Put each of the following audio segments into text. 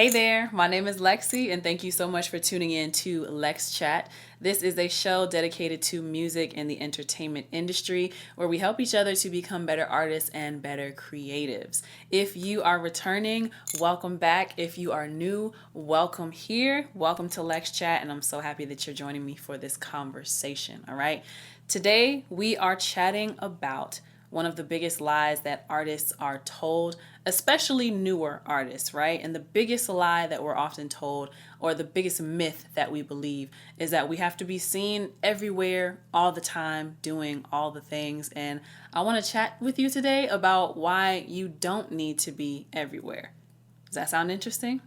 Hey there, my name is LexC, and thank you so much for tuning in to LexChat. This is a show dedicated to music and the entertainment industry where we help each other to become better artists and better creatives. If you are returning, welcome back. If you are new, welcome here. Welcome to LexChat, and I'm so happy that you're joining me for this conversation, all right? Today, we are chatting about one of the biggest lies that artists are told, especially newer artists, right? And the biggest lie that we're often told, or the biggest myth that we believe, is that we have to be seen everywhere all the time doing all the things. And I want to chat with you today about why you don't need to be everywhere. Does that sound interesting?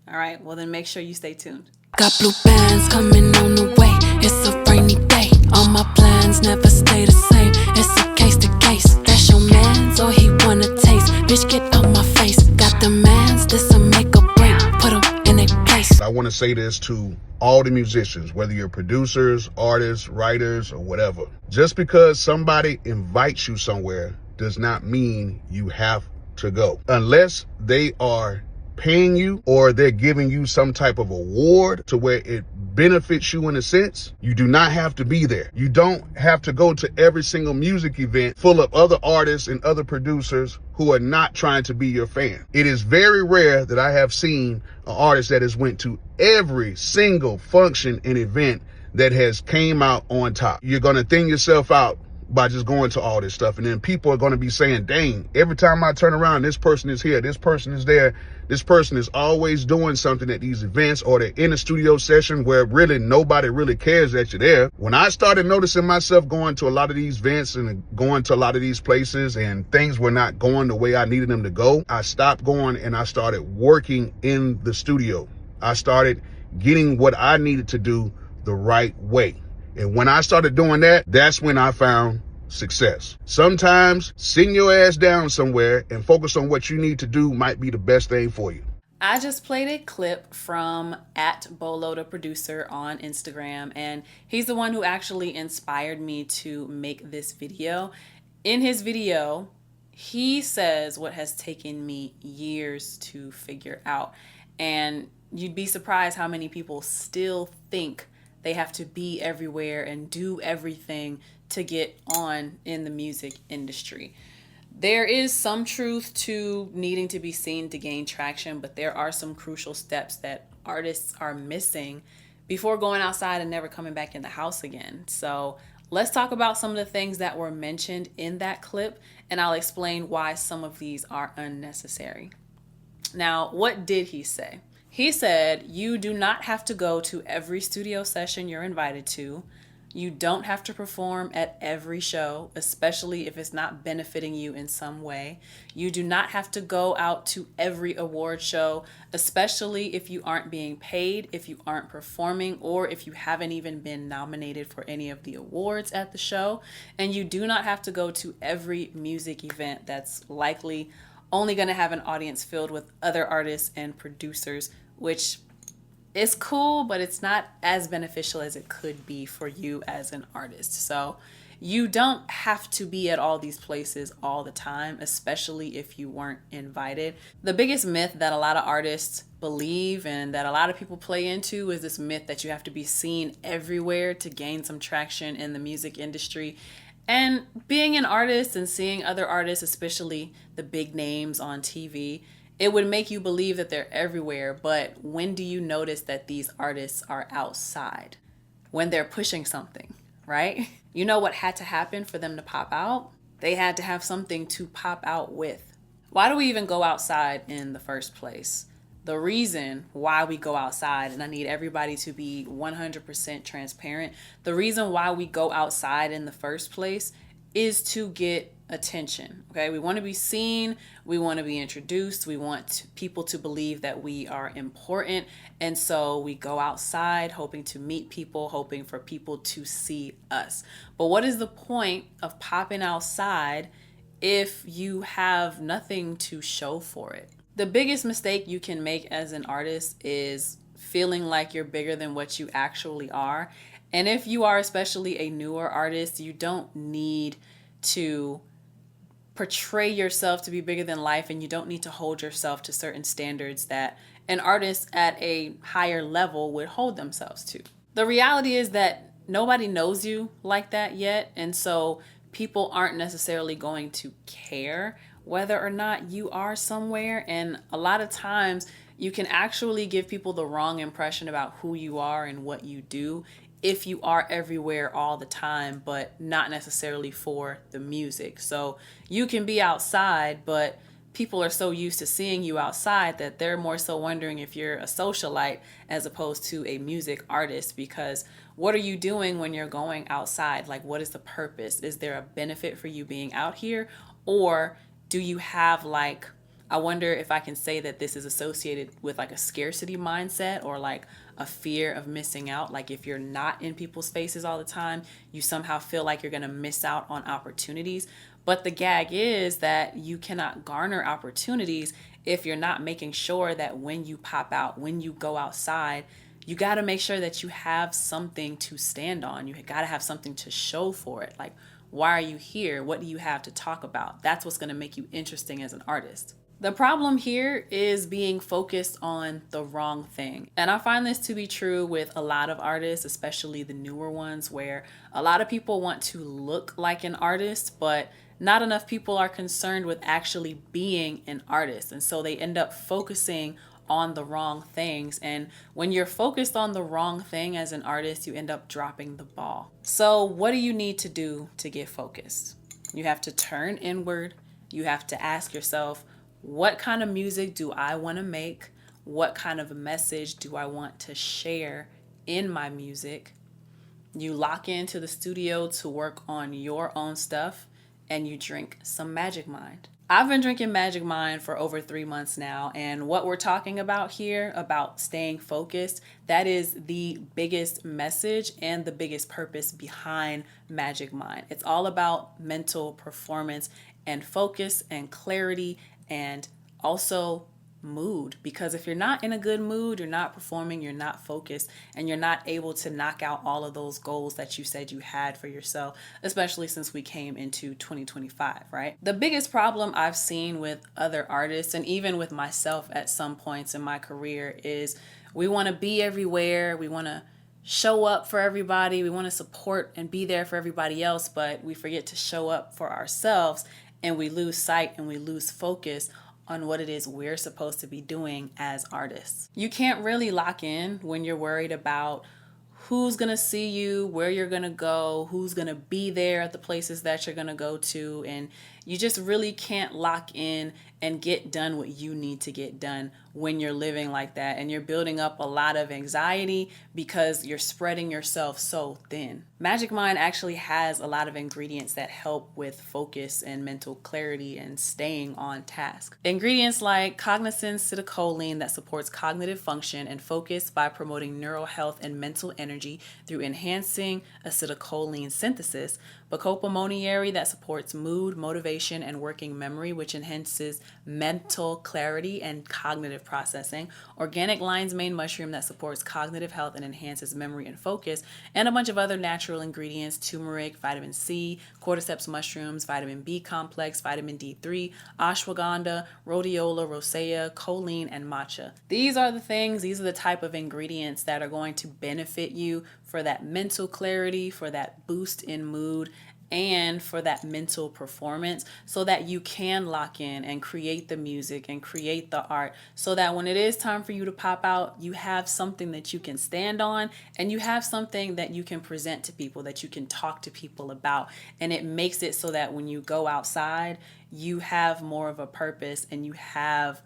All right, well then make sure you stay tuned. Got blue bands coming on the way. It's a rainy day. All my plans never stay the same. It's a case to case. That's your man's or he wanna taste. Bitch, get out my face. Got the mans, this'll make a break. Put them in a place. I want to say this to all the musicians, whether you're producers, artists, writers, or whatever. Just because somebody invites you somewhere does not mean you have to go. Unless they are paying you or they're giving you some type of award to where it benefits you in a sense, you do not have to be there. You don't have to go to every single music event full of other artists and other producers who are not trying to be your fan. It is very rare that I have seen an artist that has went to every single function and event that has came out on top. You're going to thin yourself out by just going to all this stuff. And then people are going to be saying, dang, every time I turn around, this person is here, this person is there. This person is always doing something at these events, or they're in a studio session where really nobody really cares that you're there. When I started noticing myself going to a lot of these events and going to a lot of these places and things were not going the way I needed them to go, I stopped going and I started working in the studio. I started getting what I needed to do the right way. And when I started doing that, that's when I found success. Sometimes sitting your ass down somewhere and focus on what you need to do might be the best thing for you. I just played a clip from @Bolo the producer on Instagram, and he's the one who actually inspired me to make this video. In his video, he says what has taken me years to figure out. And you'd be surprised how many people still think they have to be everywhere and do everything to get on in the music industry. There is some truth to needing to be seen to gain traction, but there are some crucial steps that artists are missing before going outside and never coming back in the house again. So let's talk about some of the things that were mentioned in that clip, and I'll explain why some of these are unnecessary. Now, what did he say? He said, you do not have to go to every studio session you're invited to. You don't have to perform at every show, especially if it's not benefiting you in some way. You do not have to go out to every award show, especially if you aren't being paid, if you aren't performing, or if you haven't even been nominated for any of the awards at the show. And you do not have to go to every music event that's likely only going to have an audience filled with other artists and producers, which is cool, but it's not as beneficial as it could be for you as an artist. So you don't have to be at all these places all the time, especially if you weren't invited. The biggest myth that a lot of artists believe and that a lot of people play into is this myth that you have to be seen everywhere to gain some traction in the music industry. And being an artist and seeing other artists, especially the big names on TV, it would make you believe that they're everywhere. But when do you notice that these artists are outside? When they're pushing something, right? You know what had to happen for them to pop out? They had to have something to pop out with. Why do we even go outside in the first place? The reason why we go outside, and I need everybody to be 100% transparent, the reason why we go outside in the first place is to get attention, okay? We want to be seen, we want to be introduced, we want people to believe that we are important, and so we go outside hoping to meet people, hoping for people to see us. But what is the point of popping outside if you have nothing to show for it? The biggest mistake you can make as an artist is feeling like you're bigger than what you actually are. And if you are especially a newer artist, you don't need to portray yourself to be bigger than life, and you don't need to hold yourself to certain standards that an artist at a higher level would hold themselves to. The reality is that nobody knows you like that yet, and so people aren't necessarily going to care whether or not you are somewhere. And a lot of times you can actually give people the wrong impression about who you are and what you do if you are everywhere all the time, but not necessarily for the music. So you can be outside, but people are so used to seeing you outside that they're more so wondering if you're a socialite as opposed to a music artist. Because what are you doing when you're going outside? Like, what is the purpose? Is there a benefit for you being out here? Or do you have like, I wonder if I can say that this is associated with like a scarcity mindset or like a fear of missing out. Like if you're not in people's faces all the time, you somehow feel like you're going to miss out on opportunities. But the gag is that you cannot garner opportunities if you're not making sure that when you pop out, when you go outside, you got to make sure that you have something to stand on. You got to have something to show for it. Like, why are you here? What do you have to talk about? That's what's going to make you interesting as an artist. The problem here is being focused on the wrong thing. And I find this to be true with a lot of artists, especially the newer ones, where a lot of people want to look like an artist, but not enough people are concerned with actually being an artist. And so they end up focusing on the wrong things. And when you're focused on the wrong thing as an artist, you end up dropping the ball. So what do you need to do to get focused? You have to turn inward. You have to ask yourself, what kind of music do I want to make? What kind of a message do I want to share in my music? You lock into the studio to work on your own stuff, and you drink some Magic Mind. I've been drinking Magic Mind for over 3 months now, and what we're talking about here, about staying focused, that is the biggest message and the biggest purpose behind Magic Mind. It's all about mental performance and focus and clarity and also mood, because if you're not in a good mood, you're not performing, you're not focused, and you're not able to knock out all of those goals that you said you had for yourself, especially since we came into 2025, right? The biggest problem I've seen with other artists and even with myself at some points in my career is we want to be everywhere, we want to show up for everybody, we want to support and be there for everybody else, but we forget to show up for ourselves, and we lose sight and we lose focus on what it is we're supposed to be doing as artists. You can't really lock in when you're worried about who's gonna see you, where you're gonna go, who's gonna be there at the places that you're gonna go to, and you just really can't lock in and get done what you need to get done when you're living like that. And you're building up a lot of anxiety because you're spreading yourself so thin. Magic Mind actually has a lot of ingredients that help with focus and mental clarity and staying on task. Ingredients like cognizin-acetylcholine that supports cognitive function and focus by promoting neural health and mental energy through enhancing acetylcholine synthesis, bacopa monieri that supports mood, motivation, and working memory, which enhances mental clarity and cognitive processing, organic lion's mane mushroom that supports cognitive health and enhances memory and focus, and a bunch of other natural ingredients: turmeric, vitamin C, cordyceps mushrooms, vitamin B complex, vitamin D3, ashwagandha, rhodiola, rosea, choline, and matcha. These are the type of ingredients that are going to benefit you for that mental clarity, for that boost in mood, and for that mental performance, so that you can lock in and create the music and create the art, so that when it is time for you to pop out, you have something that you can stand on and you have something that you can present to people, that you can talk to people about. And it makes it so that when you go outside, you have more of a purpose and you have,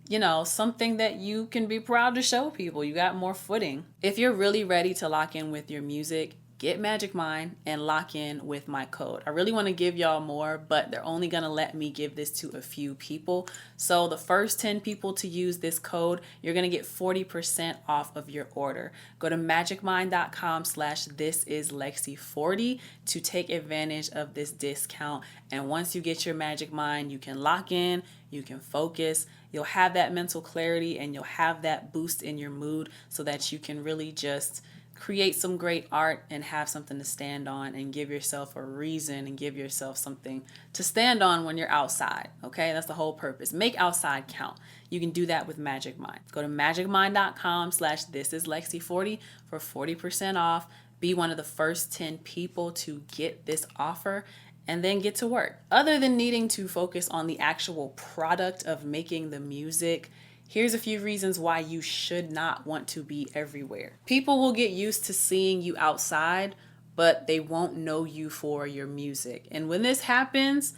you know, something that you can be proud to show people. You got more footing. If you're really ready to lock in with your music, get Magic Mind and lock in with my code. I really want to give y'all more, but they're only going to let me give this to a few people. So the first 10 people to use this code, you're going to get 40% off of your order. Go to magicmind.com/thisislexi40 to take advantage of this discount. And once you get your Magic Mind, you can lock in, you can focus, you'll have that mental clarity, and you'll have that boost in your mood so that you can really just create some great art and have something to stand on and give yourself a reason and give yourself something to stand on when you're outside. Okay, that's the whole purpose. Make outside count. You can do that with Magic Mind. Go to magicmind.com/thisislexi40 for 40% off. Be one of the first 10 people to get this offer and then get to work. Other than needing to focus on the actual product of making the music, here's a few reasons why you should not want to be everywhere. People will get used to seeing you outside, but they won't know you for your music. And when this happens,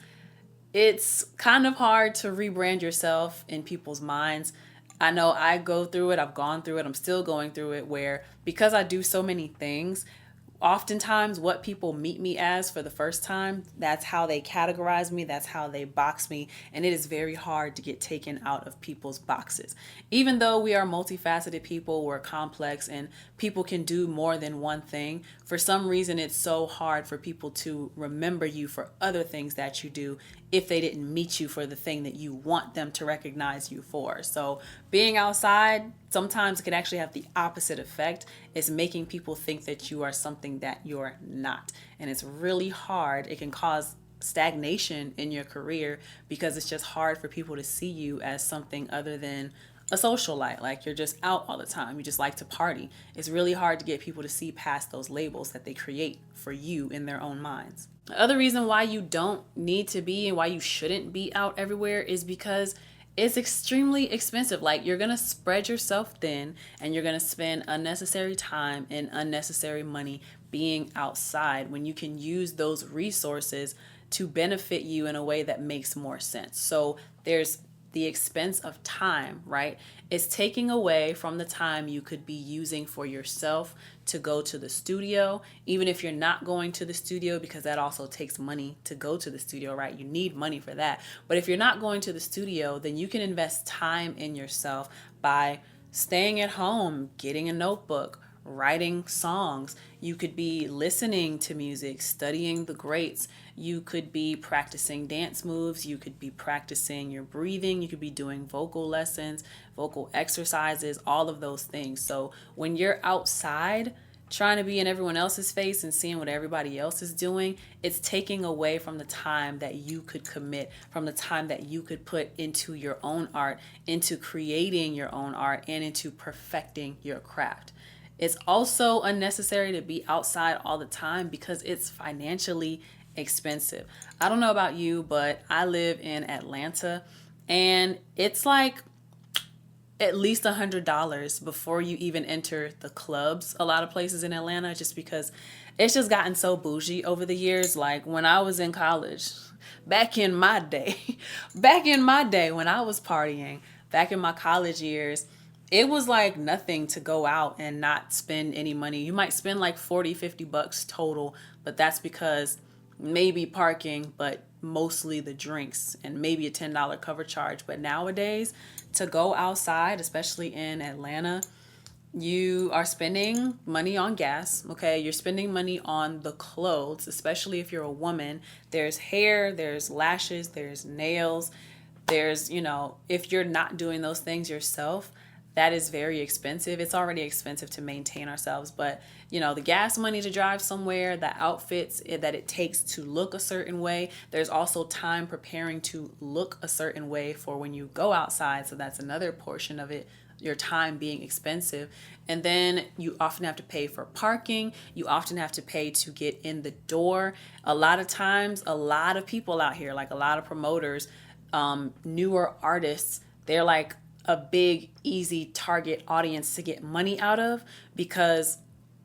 it's kind of hard to rebrand yourself in people's minds. I know I go through it. I've gone through it. I'm still going through it, where because I do so many things, oftentimes what people meet me as for the first time, that's how they categorize me, that's how they box me, and it is very hard to get taken out of people's boxes. Even though we are multifaceted people, we're complex, and people can do more than one thing, for some reason it's so hard for people to remember you for other things that you do if they didn't meet you for the thing that you want them to recognize you for. So being outside sometimes can actually have the opposite effect. It's making people think that you are something that you're not. And it's really hard. It can cause stagnation in your career because it's just hard for people to see you as something other than a socialite. Like you're just out all the time. You just like to party. It's really hard to get people to see past those labels that they create for you in their own minds. The other reason why you don't need to be and why you shouldn't be out everywhere is because it's extremely expensive. Like you're going to spread yourself thin and you're going to spend unnecessary time and unnecessary money being outside when you can use those resources to benefit you in a way that makes more sense. So there's the expense of time, right? It's taking away from the time you could be using for yourself to go to the studio, even if you're not going to the studio, because that also takes money to go to the studio, right? You need money for that. But if you're not going to the studio, then you can invest time in yourself by staying at home, getting a notebook, writing songs. You could be listening to music, studying the greats. You could be practicing dance moves. You could be practicing your breathing. You could be doing vocal lessons, vocal exercises, all of those things. So when you're outside trying to be in everyone else's face and seeing what everybody else is doing, it's taking away from the time that you could commit, from the time that you could put into your own art, into creating your own art, and into perfecting your craft. It's also unnecessary to be outside all the time because it's financially expensive. I don't know about you, but I live in Atlanta and it's like at least $100 before you even enter the clubs. A lot of places in Atlanta, just because it's just gotten so bougie over the years. Like when I was in college, back in my day when I was partying, back in my college years, it was like nothing to go out and not spend any money. You might spend like $40-50 total, but that's because maybe parking, but mostly the drinks and maybe a $10 cover charge. But nowadays, to go outside, especially in Atlanta, you are spending money on gas, okay? You're spending money on the clothes, especially if you're a woman. There's hair, there's lashes, there's nails, there's, if you're not doing those things yourself, that is very expensive. It's already expensive to maintain ourselves, but the gas money to drive somewhere, the outfits that it takes to look a certain way. There's also time preparing to look a certain way for when you go outside. So that's another portion of it, your time being expensive. And then you often have to pay for parking. You often have to pay to get in the door. A lot of times, a lot of people out here, like a lot of promoters, newer artists, they're like a big, easy target audience to get money out of, because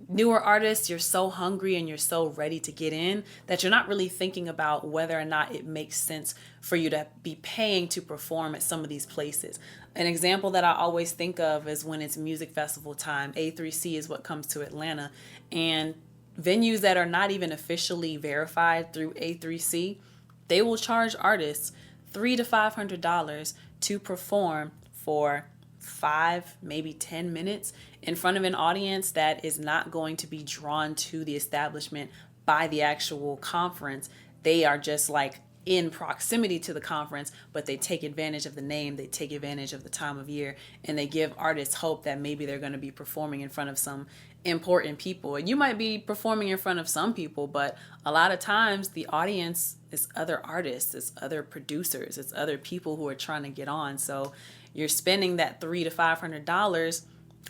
newer artists, you're so hungry and you're so ready to get in that you're not really thinking about whether or not it makes sense for you to be paying to perform at some of these places. An example that I always think of is when it's music festival time. A3C is what comes to Atlanta, and venues that are not even officially verified through A3C, they will charge artists $300 to $500 to perform for 5, maybe 10 minutes in front of an audience that is not going to be drawn to the establishment by the actual conference. They are just like in proximity to the conference, but they take advantage of the name, they take advantage of the time of year, and they give artists hope that maybe they're going to be performing in front of some important people. And you might be performing in front of some people, but a lot of times the audience is other artists, it's other producers, it's other people who are trying to get on. So you're spending that $300 to $500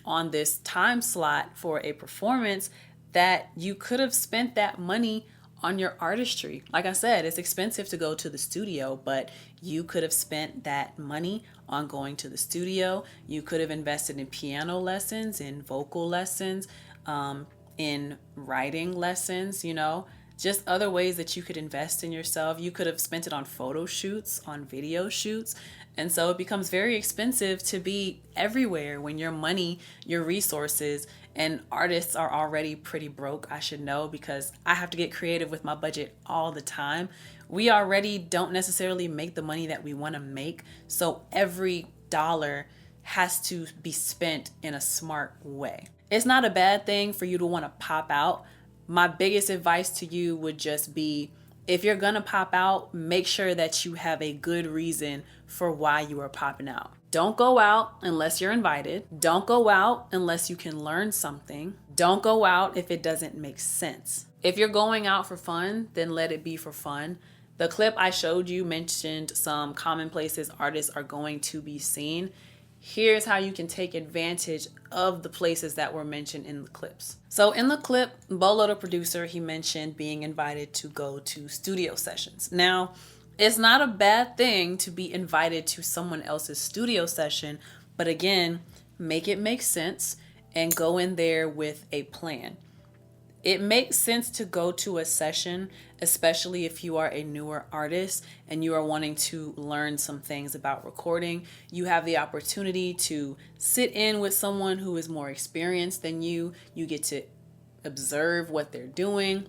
on this time slot for a performance that you could have spent that money on your artistry. Like I said, it's expensive to go to the studio, but you could have spent that money on going to the studio. You could have invested in piano lessons, in vocal lessons, in writing lessons, just other ways that you could invest in yourself. You could have spent it on photo shoots, on video shoots. And so it becomes very expensive to be everywhere when your money, your resources, and artists are already pretty broke, I should know, because I have to get creative with my budget all the time. We already don't necessarily make the money that we want to make. So every dollar has to be spent in a smart way. It's not a bad thing for you to want to pop out. My biggest advice to you would just be, if you're going to pop out, make sure that you have a good reason for why you are popping out. Don't go out unless you're invited. Don't go out unless you can learn something. Don't go out if it doesn't make sense. If you're going out for fun, then let it be for fun. The clip I showed you mentioned some common places artists are going to be seen. Here's how you can take advantage of the places that were mentioned in the clips. So in the clip, Bolo, the producer, he mentioned being invited to go to studio sessions. Now, it's not a bad thing to be invited to someone else's studio session, but again, make it make sense and go in there with a plan. It makes sense to go to a session, especially if you are a newer artist and you are wanting to learn some things about recording. You have the opportunity to sit in with someone who is more experienced than you. You get to observe what they're doing,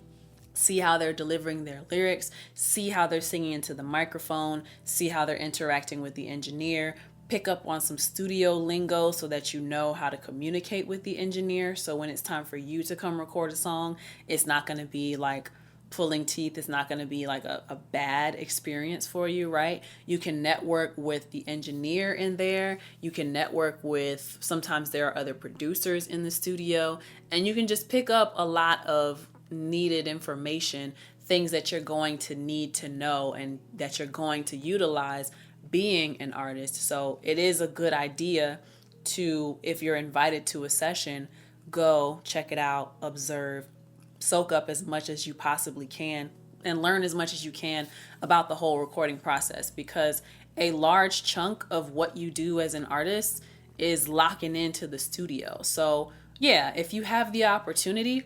see how they're delivering their lyrics, see how they're singing into the microphone, see how they're interacting with the engineer, pick up on some studio lingo so that you know how to communicate with the engineer. So when it's time for you to come record a song, it's not going to be like pulling teeth. It's not going to be like a bad experience for you, right? You can network with the engineer in there. You can network with, sometimes there are other producers in the studio, and you can just pick up a lot of needed information, things that you're going to need to know and that you're going to utilize being an artist. So it is a good idea to, if you're invited to a session, go check it out, observe, soak up as much as you possibly can, and learn as much as you can about the whole recording process, because a large chunk of what you do as an artist is locking into the studio. So yeah, if you have the opportunity,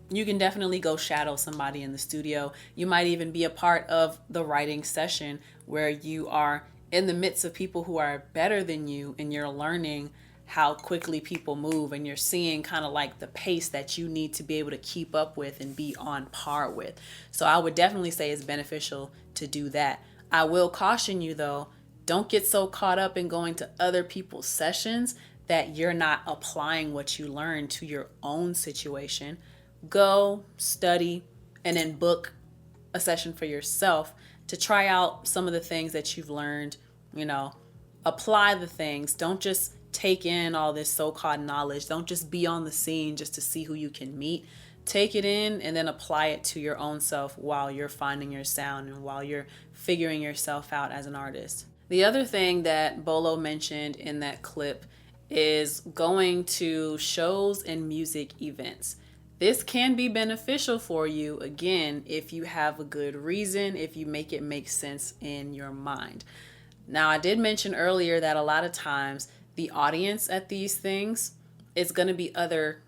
you can definitely go shadow somebody in the studio. You might even be a part of the writing session where you are in the midst of people who are better than you, and you're learning how quickly people move, and you're seeing kind of like the pace that you need to be able to keep up with and be on par with. So I would definitely say it's beneficial to do that. I will caution you though, don't get so caught up in going to other people's sessions that you're not applying what you learned to your own situation. Go study and then book a session for yourself to try out some of the things that you've learned. Apply the things. Don't just take in all this so-called knowledge. Don't just be on the scene just to see who you can meet. Take it in and then apply it to your own self while you're finding your sound and while you're figuring yourself out as an artist. The other thing that Bolo mentioned in that clip is going to shows and music events. This can be beneficial for you, again, if you have a good reason, if you make it make sense in your mind. Now, I did mention earlier that a lot of times the audience at these things is going to be other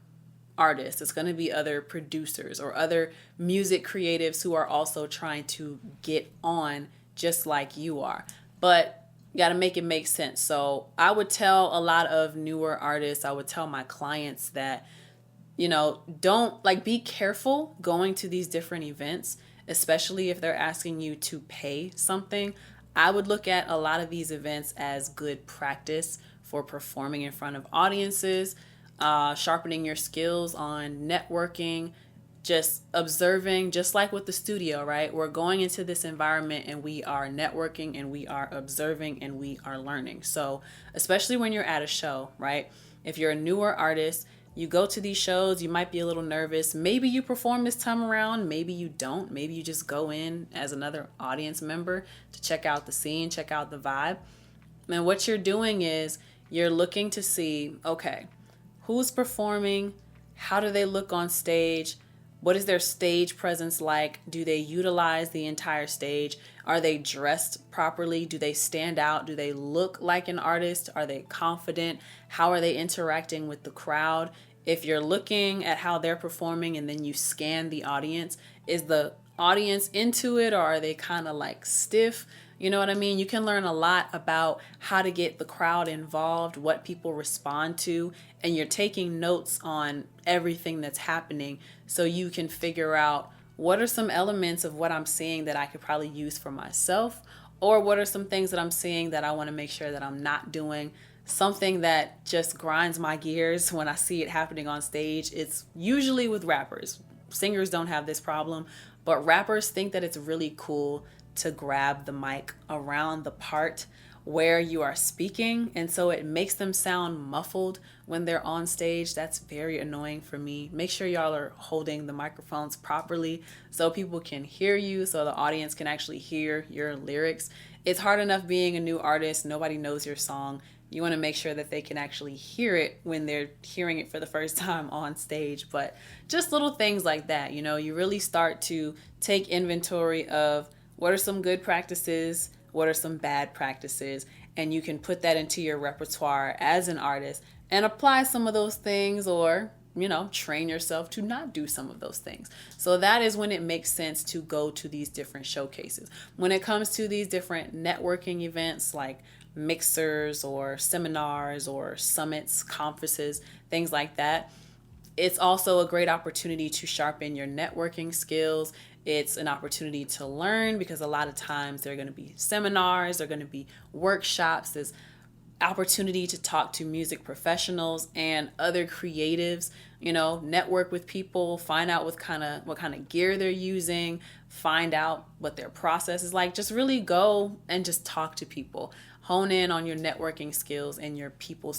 artists. It's going to be other producers or other music creatives who are also trying to get on just like you are. But you got to make it make sense. So I would tell a lot of newer artists, I would tell my clients that, be careful going to these different events, especially if they're asking you to pay something. I would look at a lot of these events as good practice for performing in front of audiences, sharpening your skills on networking, just observing, just like with the studio, right? We're going into this environment and we are networking and we are observing and we are learning. So especially when you're at a show, right? If you're a newer artist, you go to these shows, you might be a little nervous. Maybe you perform this time around, maybe you don't. Maybe you just go in as another audience member to check out the scene, check out the vibe. And what you're doing is you're looking to see, okay, who's performing? How do they look on stage? What is their stage presence like? Do they utilize the entire stage? Are they dressed properly? Do they stand out? Do they look like an artist? Are they confident? How are they interacting with the crowd? If you're looking at how they're performing and then you scan the audience, is the audience into it or are they kind of like stiff? You know what I mean? You can learn a lot about how to get the crowd involved, what people respond to, and you're taking notes on everything that's happening so you can figure out what are some elements of what I'm seeing that I could probably use for myself, or what are some things that I'm seeing that I want to make sure that I'm not doing. Something that just grinds my gears when I see it happening on stage, it's usually with rappers. Singers don't have this problem, but rappers think that it's really cool to grab the mic around the part where you are speaking, and so it makes them sound muffled when they're on stage. That's very annoying for me. Make sure y'all are holding the microphones properly so people can hear you, so the audience can actually hear your lyrics. It's hard enough being a new artist, nobody knows your song. You want to make sure that they can actually hear it when they're hearing it for the first time on stage. But just little things like that, you know, you really start to take inventory of what are some good practices, what are some bad practices, and you can put that into your repertoire as an artist and apply some of those things, or, you know, train yourself to not do some of those things. So that is when it makes sense to go to these different showcases. When it comes to these different networking events like mixers or seminars or summits, conferences, things like that, it's also a great opportunity to sharpen your networking skills. It's an opportunity to learn because a lot of times there are going to be seminars, there are going to be workshops, there's opportunity to talk to music professionals and other creatives, you know, network with people, find out what kind of gear they're using, find out what their process is like. Just really go and just talk to people. Hone in on your networking skills and your people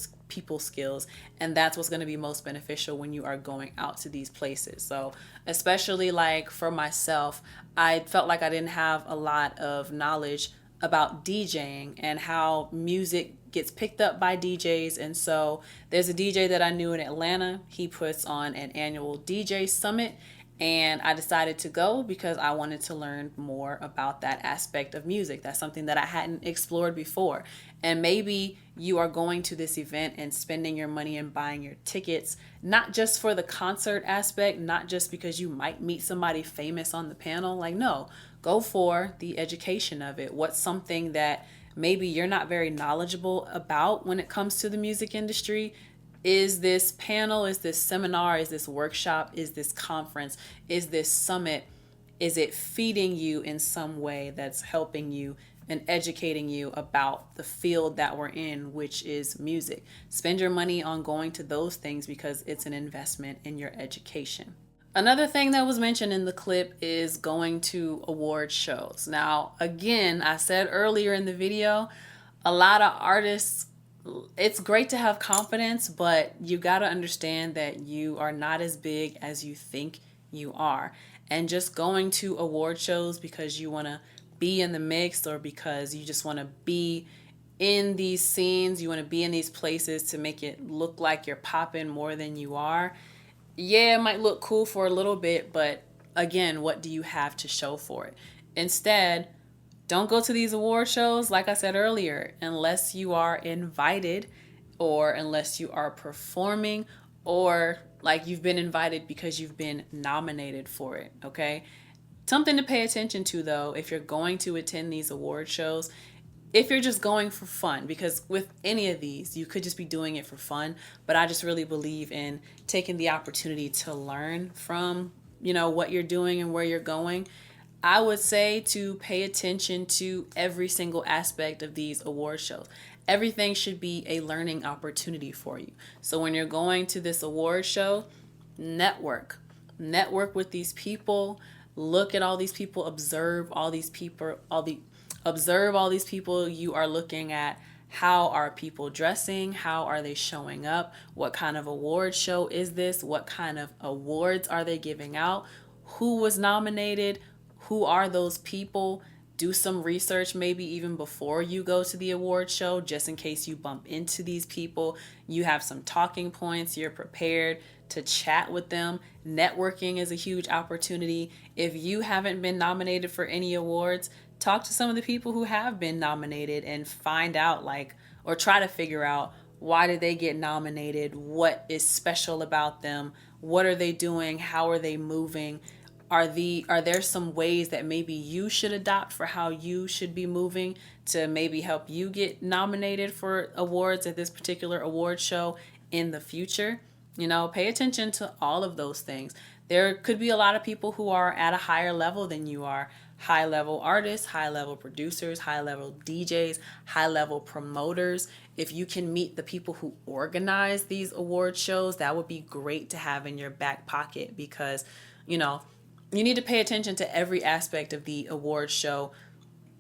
skills, and that's what's going to be most beneficial when you are going out to these places. So especially like for myself, I felt like I didn't have a lot of knowledge about DJing and how music gets picked up by DJs. And so there's a DJ that I knew in Atlanta. He puts on an annual DJ summit, and I decided to go because I wanted to learn more about that aspect of music. That's something that I hadn't explored before. And maybe you are going to this event and spending your money and buying your tickets, not just for the concert aspect, not just because you might meet somebody famous on the panel. Like, no, go for the education of it. What's something that maybe you're not very knowledgeable about when it comes to the music industry? Is this panel, is this seminar, is this workshop, is this conference, is this summit, is it feeding you in some way that's helping you and educating you about the field that we're in, which is music? Spend your money on going to those things because it's an investment in your education. Another thing that was mentioned in the clip is going to award shows. Now, again, I said earlier in the video, a lot of artists, it's great to have confidence, but you got to understand that you are not as big as you think you are. And just going to award shows because you want to be in the mix, or because you just want to be in these scenes, you want to be in these places to make it look like you're popping more than you are. Yeah, it might look cool for a little bit, but again, what do you have to show for it? Instead, don't go to these award shows, like I said earlier, unless you are invited, or unless you are performing, or like you've been invited because you've been nominated for it, okay? Something to pay attention to, though, if you're going to attend these award shows, if you're just going for fun, because with any of these, you could just be doing it for fun, but I just really believe in taking the opportunity to learn from, you know, what you're doing and where you're going. I would say to pay attention to every single aspect of these award shows. Everything should be a learning opportunity for you. So when you're going to this award show, network. network with these people, look at all these people, observe all these people, observe all these people you are looking at. How are people dressing? How are they showing up? What kind of award show is this? What kind of awards are they giving out? Who was nominated? Who are those people? Do some research maybe even before you go to the award show, just in case you bump into these people. You have some talking points, you're prepared to chat with them. Networking is a huge opportunity. If you haven't been nominated for any awards, talk to some of the people who have been nominated and find out, like, or try to figure out, why did they get nominated? What is special about them? What are they doing? How are they moving? Are there some ways that maybe you should adopt for how you should be moving to maybe help you get nominated for awards at this particular award show in the future? You know, pay attention to all of those things. There could be a lot of people who are at a higher level than you are. High level artists, high level producers, high level DJs, high level promoters. If you can meet the people who organize these award shows, that would be great to have in your back pocket, because, you know, you need to pay attention to every aspect of the award show.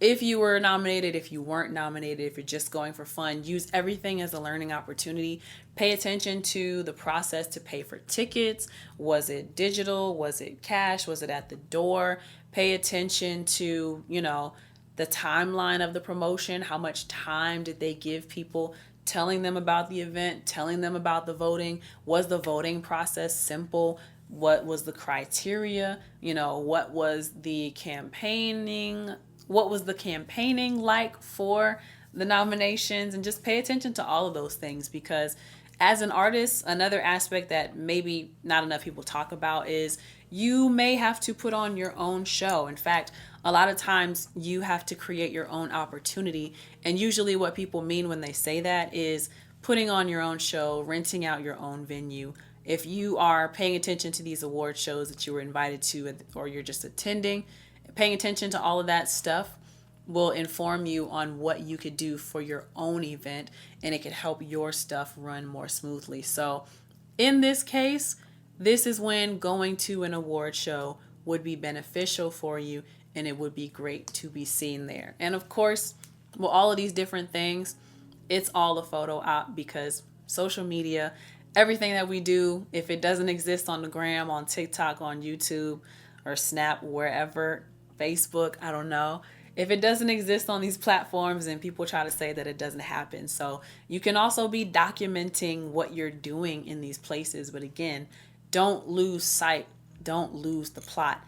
If you were nominated, if you weren't nominated, if you're just going for fun, use everything as a learning opportunity. Pay attention to the process to pay for tickets. Was it digital? Was it cash? Was it at the door? Pay attention to, you know, the timeline of the promotion. How much time did they give people, telling them about the event, telling them about the voting? Was the voting process simple? What was the criteria? You know, what was the campaigning like for the nominations? And just pay attention to all of those things, because as an artist, another aspect that maybe not enough people talk about is you may have to put on your own show. In fact, a lot of times you have to create your own opportunity. And usually what people mean when they say that is putting on your own show, renting out your own venue. If you are paying attention to these award shows that you were invited to, or you're just attending, paying attention to all of that stuff will inform you on what you could do for your own event, and it could help your stuff run more smoothly. So in this case, this is when going to an award show would be beneficial for you, and it would be great to be seen there. And of course, with all of these different things, it's all a photo op, because social media, everything that we do, if it doesn't exist on the gram, on TikTok, on YouTube, or Snap, wherever, Facebook, I don't know. If it doesn't exist on these platforms, and people try to say that it doesn't happen. So you can also be documenting what you're doing in these places. But again, don't lose sight. Don't lose the plot.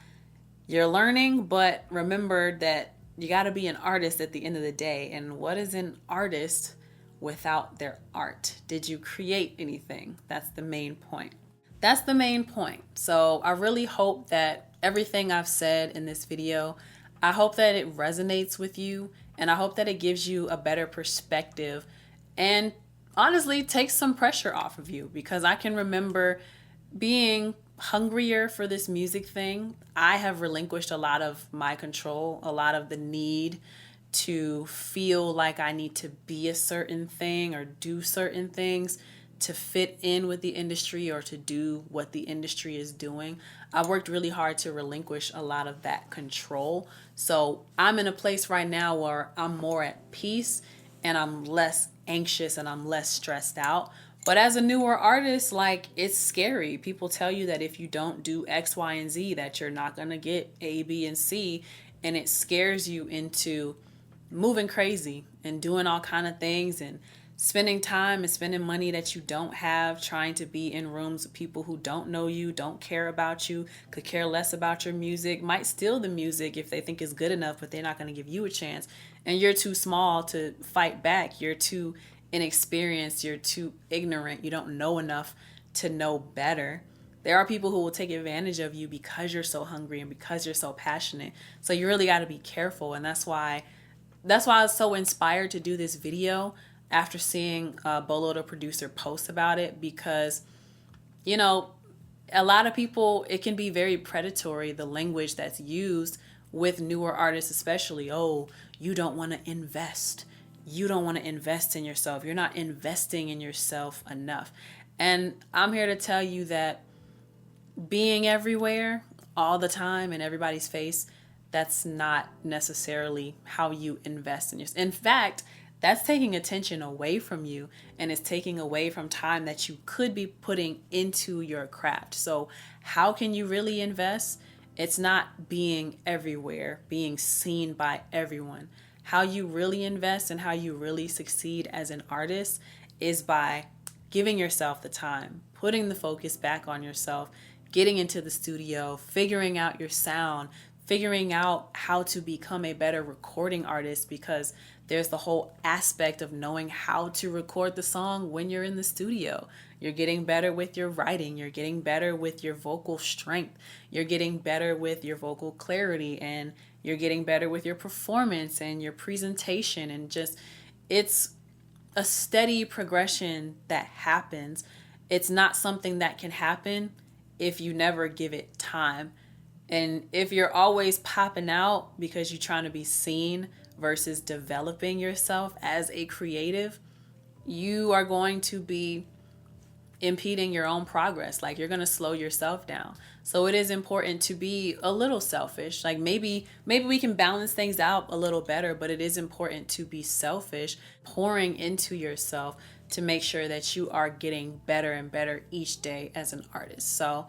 You're learning, but remember that you got to be an artist at the end of the day. And what is an artist without their art? Did you create anything? That's the main point. That's the main point. So I really hope that everything I've said in this video, I hope that it resonates with you, and I hope that it gives you a better perspective and honestly takes some pressure off of you, because I can remember being hungrier for this music thing. I have relinquished a lot of my control, a lot of the need to feel like I need to be a certain thing or do certain things to fit in with the industry or to do what the industry is doing. I worked really hard to relinquish a lot of that control. So I'm in a place right now where I'm more at peace, and I'm less anxious, and I'm less stressed out. But as a newer artist, like, it's scary. People tell you that if you don't do X, Y, and Z, that you're not going to get A, B, and C. And it scares you into moving crazy and doing all kind of things, and spending time and spending money that you don't have, trying to be in rooms with people who don't know you, don't care about you, could care less about your music, might steal the music if they think it's good enough, but they're not going to give you a chance. And you're too small to fight back. You're too inexperienced. You're too ignorant. You don't know enough to know better. There are people who will take advantage of you because you're so hungry and because you're so passionate. So you really got to be careful. And that's why I was so inspired to do this video after seeing Bolo the producer post about it, because, you know, a lot of people, it can be very predatory, the language that's used with newer artists especially. Oh, you don't want to invest. You don't want to invest in yourself. You're not investing in yourself enough. And I'm here to tell you that being everywhere all the time in everybody's face, that's not necessarily how you invest in yourself. In fact, that's taking attention away from you, and it's taking away from time that you could be putting into your craft. So how can you really invest? It's not being everywhere, being seen by everyone. How you really invest and how you really succeed as an artist is by giving yourself the time, putting the focus back on yourself, getting into the studio, figuring out your sound, figuring out how to become a better recording artist, because there's the whole aspect of knowing how to record the song when you're in the studio. You're getting better with your writing. You're getting better with your vocal strength. You're getting better with your vocal clarity, and you're getting better with your performance and your presentation. And just, it's a steady progression that happens. It's not something that can happen if you never give it time. And if you're always popping out because you're trying to be seen versus developing yourself as a creative, you are going to be impeding your own progress. Like, you're going to slow yourself down. So it is important to be a little selfish. Like, maybe we can balance things out a little better, but it is important to be selfish, pouring into yourself to make sure that you are getting better and better each day as an artist. So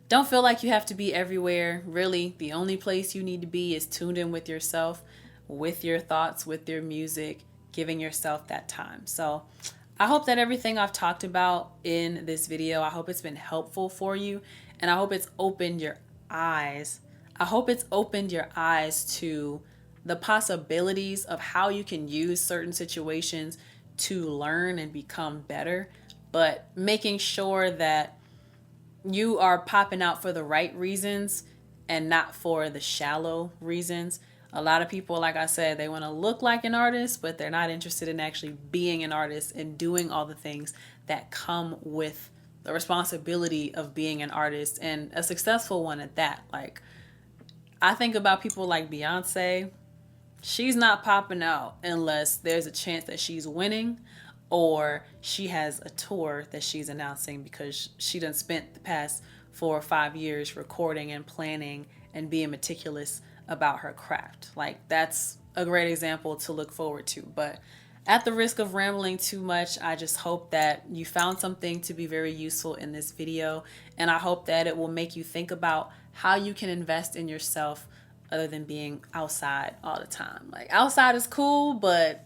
don't feel like you have to be everywhere. Really, the only place you need to be is tuned in with yourself, with your thoughts, with your music, giving yourself that time. So I hope that everything I've talked about in this video, I hope it's been helpful for you, and I hope it's opened your eyes. I hope it's opened your eyes to the possibilities of how you can use certain situations to learn and become better, but making sure that you are popping out for the right reasons and not for the shallow reasons. A lot of people, like I said, they want to look like an artist, but they're not interested in actually being an artist and doing all the things that come with the responsibility of being an artist, and a successful one at that. Like, I think about people like Beyonce. She's not popping out unless there's a chance that she's winning, or she has a tour that she's announcing, because she done spent the past 4 or 5 years recording and planning and being meticulous about her craft. Like, that's a great example to look forward to. But at the risk of rambling too much, I just hope that you found something to be very useful in this video, and I hope that it will make you think about how you can invest in yourself other than being outside all the time. Like, outside is cool, but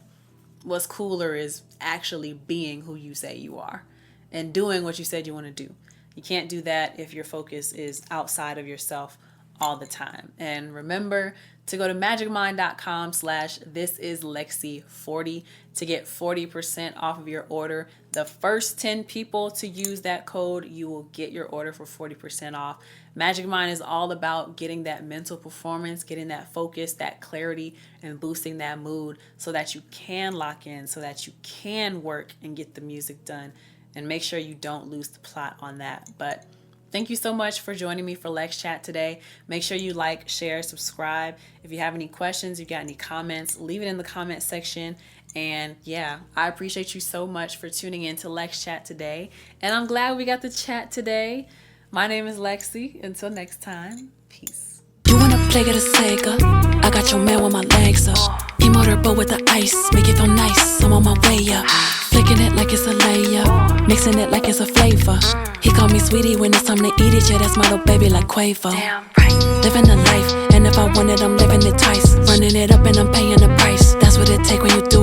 what's cooler is actually being who you say you are and doing what you said you want to do. You can't do that if your focus is outside of yourself all the time. And remember to go to magicmind.com/thisislexi40 to get 40% off of your order. The first 10 people to use that code, you will get your order for 40% off. Magic Mind is all about getting that mental performance, getting that focus, that clarity, and boosting that mood so that you can lock in, so that you can work and get the music done. And make sure you don't lose the plot on that. But thank you so much for joining me for Lex Chat today. Make sure you like, share, subscribe. If you have any questions, you got any comments, leave it in the comment section. And yeah, I appreciate you so much for tuning in to Lex Chat today. And I'm glad we got the chat today. My name is Lexi. Until next time, peace. You wanna play get a Sega? I got your man with my legs up. He motorboat with the ice, make it feel nice. I'm on my way up. Flicking it like it's a layup, mixing it like it's a flavor. He call me sweetie when it's time to eat it. Yeah, that's my little baby like Quavo. Damn right. Living the life, and if I want it, I'm living it twice. Running it up and I'm paying the price. That's what it take when you do